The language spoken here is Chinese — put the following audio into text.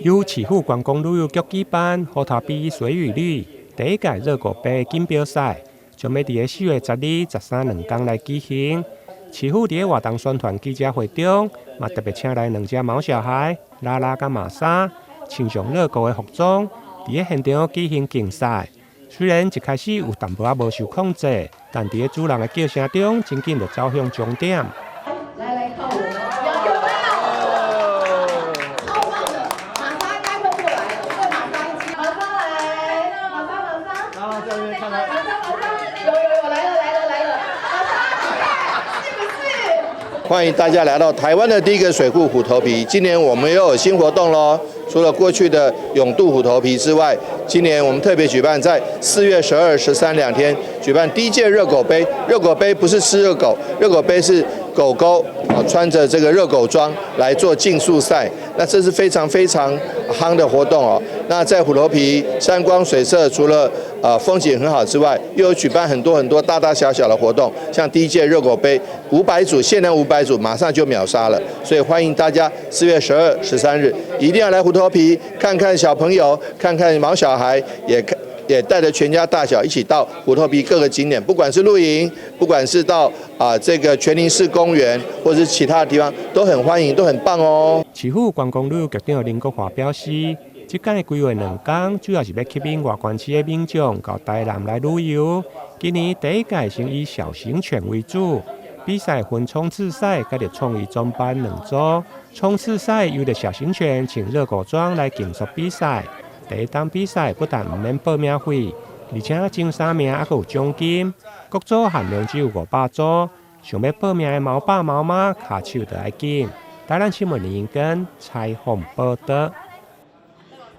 由市府观光旅游局举办虎头埤水域旅第一届热狗杯锦标赛，将要伫4月12、13两天来举行。市府伫活动宣传记者会中，嘛特别请来2只毛小孩拉拉甲玛莎，穿上热狗的服装，伫现场举行竞赛。虽然一开始有淡薄仔无受控制，但伫主人的叫声中，真紧就走向终点。来靠我们，有没有？超棒的，玛莎应该会过来的，对玛莎一起，玛莎来，玛莎，然后这边看来，玛莎，有，来了，玛莎，是不是？欢迎大家来到台湾的第一个水库虎头埤，今年我们又有新活动喽。除了过去的永渡虎头埤之外，今年我们特别举办在4月12、13两天举办第一届热狗杯。热狗杯不是吃热狗，热狗杯是狗狗穿着这个热狗装来做竞速赛，那这是非常夯的活动哦。那在虎头埤山光水色，除了风景很好之外，又有举办很多大大小小的活动，像第一届热狗杯500组，限量500组，马上就秒杀了。所以欢迎大家4月12、13日一定要来虎头埤看看小朋友，看看毛小孩，也带着全家大小一起到虎头埤各个景点，不管是露营，不管是到这个全林市公园，或者是其他的地方，都很欢迎，都很棒哦。市府观光旅游局长林国华表示，这届规划2天，主要是要吸引外县市的民众到台南来旅游。今年第一届先以小型犬为主，比赛分冲刺赛甲着创意装扮2组。冲刺赛由着小型犬穿热狗装来竞速比赛。第一档比赛不但唔免报名费，而且前3名还有奖金。各组限量只有500组，想要报名的毛爸毛妈卡手就要紧。台南新闻林根采访报道。